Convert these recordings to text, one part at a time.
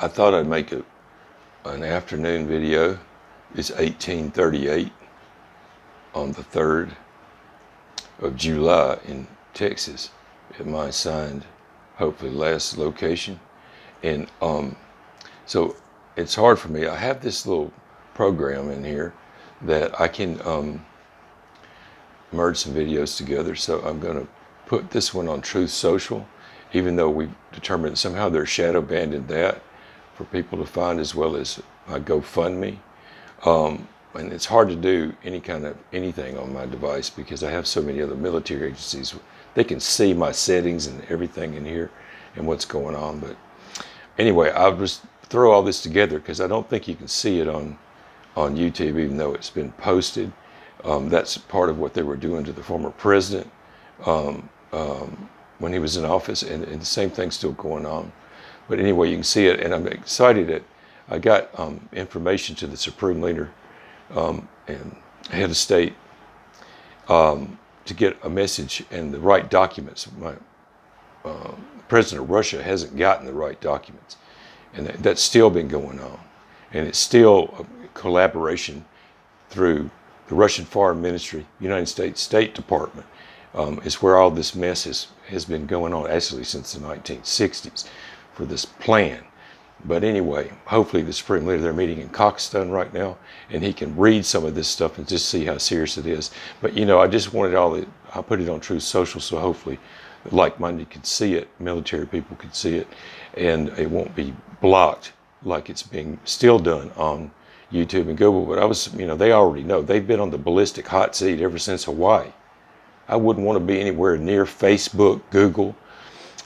I thought I'd make an afternoon video. It's 1838 on the 3rd of July in Texas at my assigned, hopefully last location. And so it's hard for me. I have this little program in here that I can merge some videos together. So I'm going to put this one on Truth Social, even though we've determined that somehow they're shadow banned in that for people to find, as well as my GoFundMe. And it's hard to do anything on my device because I have so many other military agencies. They can see my settings and everything in here and what's going on. But anyway, I'll just throw all this together because I don't think you can see it on YouTube, even though it's been posted. That's part of what they were doing to the former president when he was in office, and the same thing's still going on. But anyway, you can see it, and I'm excited that I got information to the Supreme Leader and head of state to get a message and the right documents. The president of Russia hasn't gotten the right documents, and that's still been going on. And it's still a collaboration through the Russian Foreign Ministry, United States State Department, is where all this mess has been going on, actually since the 1960s, for this plan. But anyway, hopefully the Supreme Leader, they're meeting in Pakistan right now, and he can read some of this stuff and just see how serious it is. But I just wanted I put it on Truth Social, so hopefully like-minded can see it, military people can see it, and it won't be blocked like it's being still done on YouTube and Google. But they already know. They've been on the ballistic hot seat ever since Hawaii. I wouldn't want to be anywhere near Facebook, Google,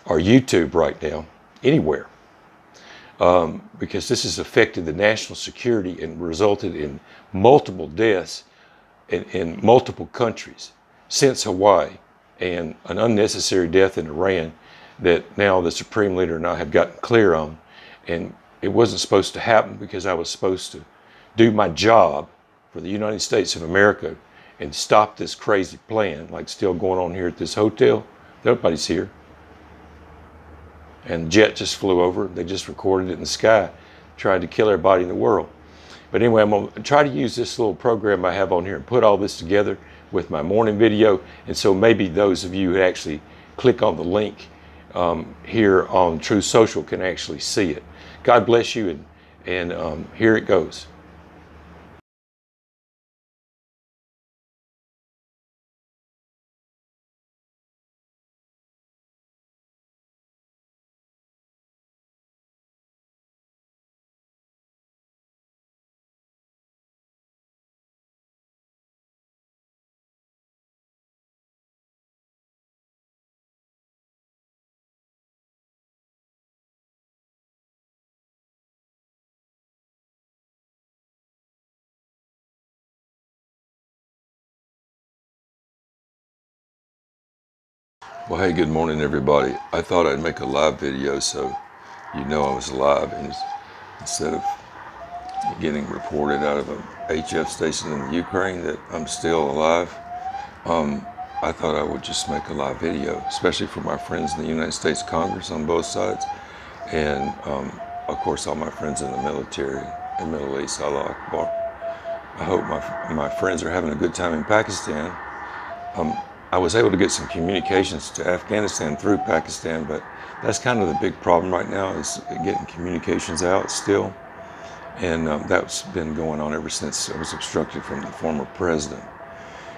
or YouTube right now, anywhere. Because this has affected the national security and resulted in multiple deaths in multiple countries since Hawaii, and an unnecessary death in Iran that now the Supreme Leader and I have gotten clear on. And it wasn't supposed to happen because I was supposed to do my job for the United States of America and stop this crazy plan, like still going on here at this hotel. Everybody's here. And the jet just flew over. They just recorded it in the sky, trying to kill everybody in the world. But anyway, I'm going to try to use this little program I have on here and put all this together with my morning video. And so maybe those of you who actually click on the link here on Truth Social can actually see it. God bless you, and here it goes. Well, hey, good morning, everybody. I thought I'd make a live video so I was live, and instead of getting reported out of a HF station in Ukraine that I'm still alive, I thought I would just make a live video, especially for my friends in the United States Congress on both sides, and of course all my friends in the military and Middle East. Allah Akbar. I hope my friends are having a good time in Pakistan. I was able to get some communications to Afghanistan through Pakistan, but that's kind of the big problem right now, is getting communications out still. And that's been going on ever since I was obstructed from the former president.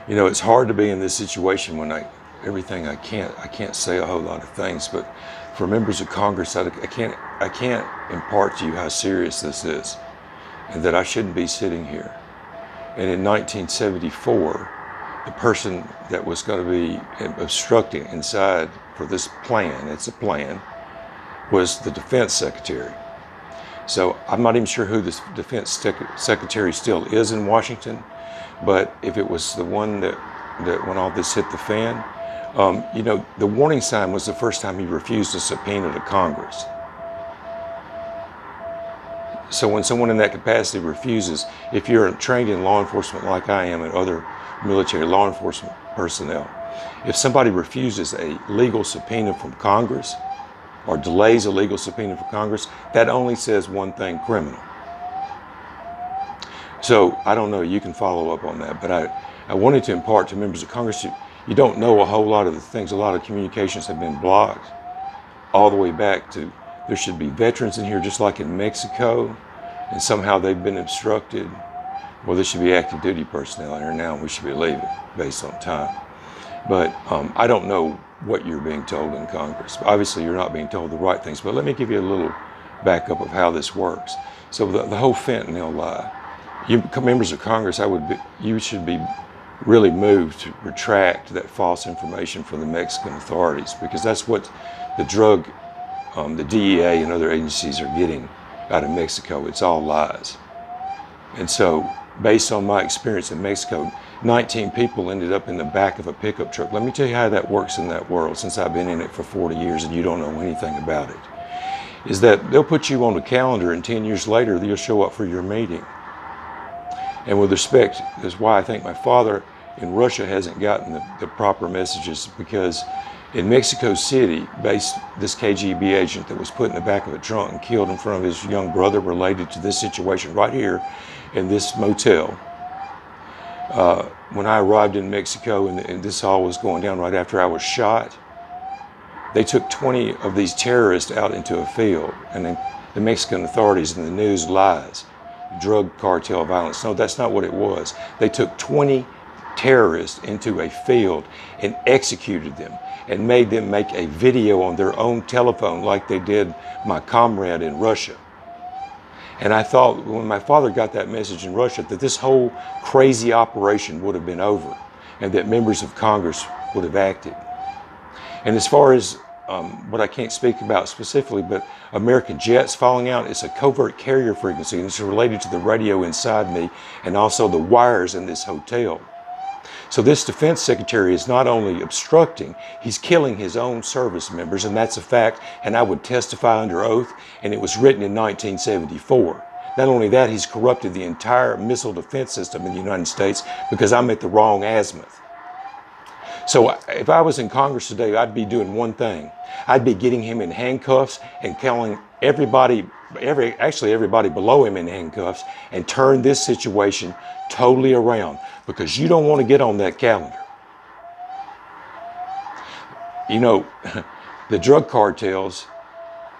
It's hard to be in this situation when I can't say a whole lot of things, but for members of Congress, I can't impart to you how serious this is, and that I shouldn't be sitting here. And in 1974, the person that was going to be obstructing inside for this plan, it's a plan, was the defense secretary. So I'm not even sure who the defense secretary still is in Washington, but if it was the one that when all this hit the fan, the warning sign was the first time he refused a subpoena to Congress. So when someone in that capacity refuses, if you're trained in law enforcement like I am and other military law enforcement personnel, if somebody refuses a legal subpoena from Congress, or delays a legal subpoena for Congress, that only says one thing: criminal. So I don't know, you can follow up on that, but I wanted to impart to members of Congress, you don't know a whole lot of the things. A lot of communications have been blocked all the way back to, there should be veterans in here just like in Mexico, and somehow they've been obstructed. Well, there should be active duty personnel in here now, and we should be leaving based on time. But I don't know what you're being told in Congress. Obviously, you're not being told the right things, but let me give you a little backup of how this works. So the whole fentanyl lie, you members of Congress, you should be really moved to retract that false information from the Mexican authorities, because that's what the DEA and other agencies are getting out of Mexico. It's all lies. And so, based on my experience in Mexico, 19 people ended up in the back of a pickup truck. Let me tell you how that works in that world, since I've been in it for 40 years and you don't know anything about it. Is that they'll put you on a calendar, and 10 years later, you'll show up for your meeting. And with respect, that's why I think my father in Russia hasn't gotten the proper messages, because in Mexico City, this KGB agent that was put in the back of a trunk and killed in front of his young brother related to this situation right here in this motel. When I arrived in Mexico and this all was going down right after I was shot, they took 20 of these terrorists out into a field, and then the Mexican authorities and the news lies. Drug cartel violence. No, that's not what it was. They took 20 terrorists into a field and executed them and made them make a video on their own telephone like they did my comrade in Russia. And I thought, when my father got that message in Russia, that this whole crazy operation would have been over and that members of Congress would have acted. And as far as what I can't speak about specifically, but American jets falling out, it's a covert carrier frequency, and it's related to the radio inside me and also the wires in this hotel. So this defense secretary is not only obstructing, he's killing his own service members, and that's a fact, and I would testify under oath, and it was written in 1974. Not only that, he's corrupted the entire missile defense system in the United States, because I'm at the wrong azimuth. So if I was in Congress today, I'd be doing one thing. I'd be getting him in handcuffs and calling everybody below him in handcuffs, and turn this situation totally around, because you don't want to get on that calendar. You know, the drug cartels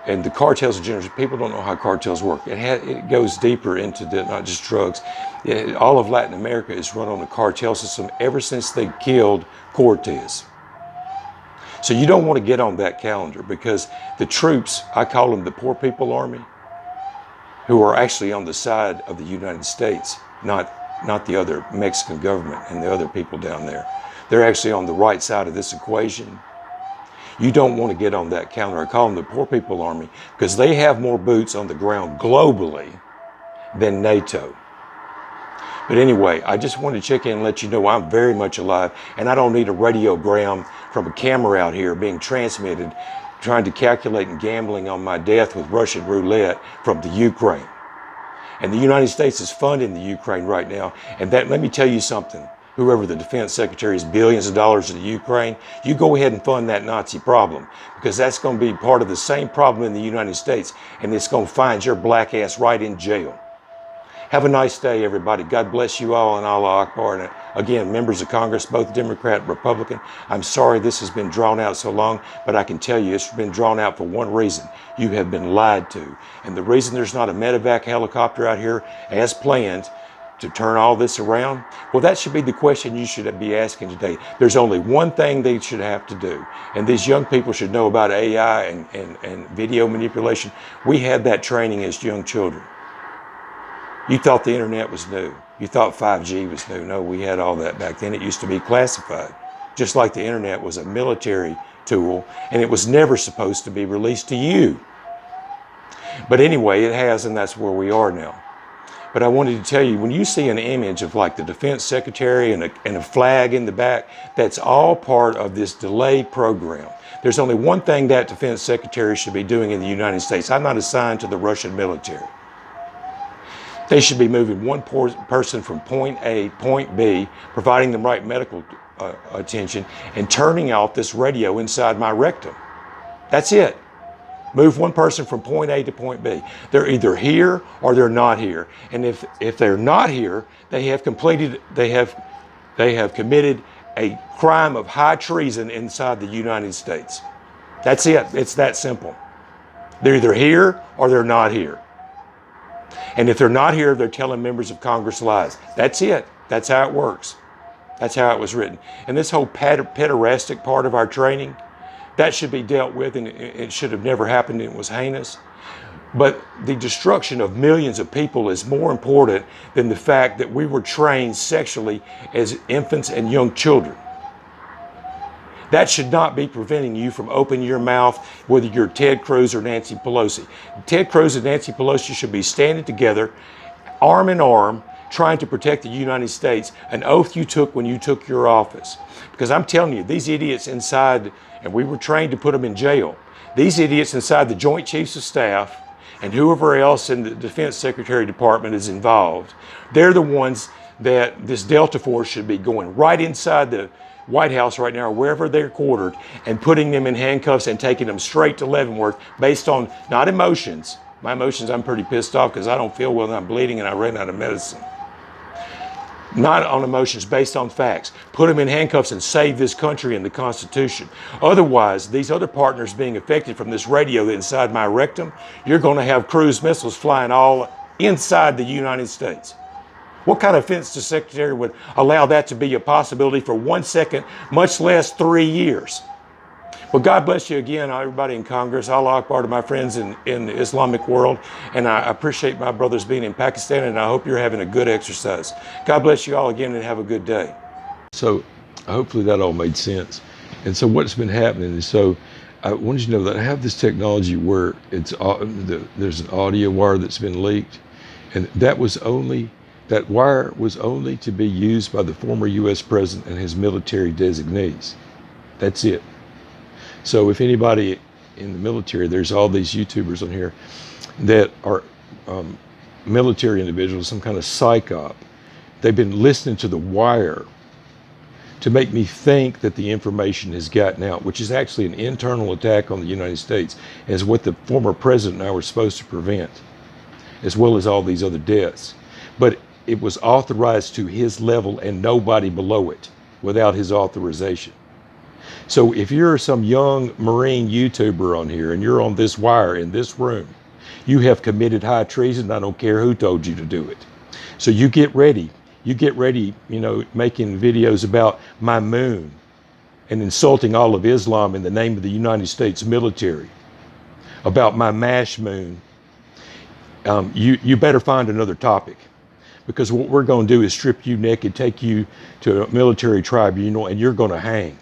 and the cartels in general, people don't know how cartels work. It goes deeper into not just drugs. All of Latin America is run on a cartel system ever since they killed Cortez. So you don't want to get on that calendar, because the troops, I call them the Poor People Army, who are actually on the side of the United States, not the other Mexican government and the other people down there. They're actually on the right side of this equation. You don't want to get on that calendar. I call them the Poor People Army, because they have more boots on the ground globally than NATO. But anyway, I just wanted to check in and let you know I'm very much alive, and I don't need a radiogram from a camera out here being transmitted, trying to calculate and gambling on my death with Russian roulette from the Ukraine. And the United States is funding the Ukraine right now, and that, let me tell you something, whoever the defense secretary is, billions of dollars to the Ukraine, you go ahead and fund that Nazi problem, because that's going to be part of the same problem in the United States, and it's going to find your black ass right in jail. Have a nice day, everybody. God bless you all, and Allah Akbar. And again, members of Congress, both Democrat and Republican, I'm sorry this has been drawn out so long, but I can tell you it's been drawn out for one reason. You have been lied to. And the reason there's not a medevac helicopter out here as planned to turn all this around, well, that should be the question you should be asking today. There's only one thing they should have to do, and these young people should know about AI and video manipulation. We had that training as young children. You thought the internet was new. You thought 5G was new. No, we had all that back then. It used to be classified, just like the internet was a military tool, and it was never supposed to be released to you. But anyway, it has, and that's where we are now. But I wanted to tell you, when you see an image of like the defense secretary and a flag in the back, that's all part of this delay program. There's only one thing that defense secretary should be doing in the United States. I'm not assigned to the Russian military. They should be moving one person from point A, point B, providing them right medical attention, and turning off this radio inside my rectum. That's it. Move one person from point A to point B. They're either here or they're not here. And if they're not here, they have committed a crime of high treason inside the United States. That's it. It's that simple. They're either here or they're not here. And if they're not here, they're telling members of Congress lies. That's it. That's how it works. That's how it was written. And this whole pederastic part of our training, that should be dealt with, and it should have never happened, and it was heinous. But the destruction of millions of people is more important than the fact that we were trained sexually as infants and young children. That should not be preventing you from opening your mouth, whether you're Ted Cruz or Nancy Pelosi. Ted Cruz and Nancy Pelosi should be standing together, arm in arm, trying to protect the United States, an oath you took when you took your office. Because I'm telling you, these idiots inside, and we were trained to put them in jail, these idiots inside the Joint Chiefs of Staff and whoever else in the Defense Secretary Department is involved, they're the ones that this Delta Force should be going right inside the White House right now, or wherever they're quartered, and putting them in handcuffs and taking them straight to Leavenworth based on not emotions. My emotions, I'm pretty pissed off because I don't feel well and I'm bleeding and I ran out of medicine. Not on emotions, based on facts. Put them in handcuffs and save this country and the Constitution. Otherwise, these other partners being affected from this radio inside my rectum, you're going to have cruise missiles flying all inside the United States. What kind of offense the Secretary would allow that to be a possibility for 1 second, much less 3 years? Well, God bless you again, everybody in Congress. Allah Akbar to my friends in the Islamic world. And I appreciate my brothers being in Pakistan, and I hope you're having a good exercise. God bless you all again, and have a good day. So hopefully that all made sense. And so what's been happening is, so I wanted you to know that I have this technology where there's an audio wire that's been leaked, and that wire was only to be used by the former U.S. president and his military designees. That's it. So if anybody in the military, there's all these YouTubers on here that are military individuals, some kind of psych op. They've been listening to the wire to make me think that the information has gotten out, which is actually an internal attack on the United States, as what the former president and I were supposed to prevent, as well as all these other deaths. But it was authorized to his level and nobody below it without his authorization. So if you're some young Marine YouTuber on here and you're on this wire in this room, you have committed high treason. I don't care who told you to do it. So you get ready. You get ready, making videos about my moon and insulting all of Islam in the name of the United States military, about my MASH moon. You better find another topic. Because what we're going to do is strip you naked, take you to a military tribunal, and you're going to hang.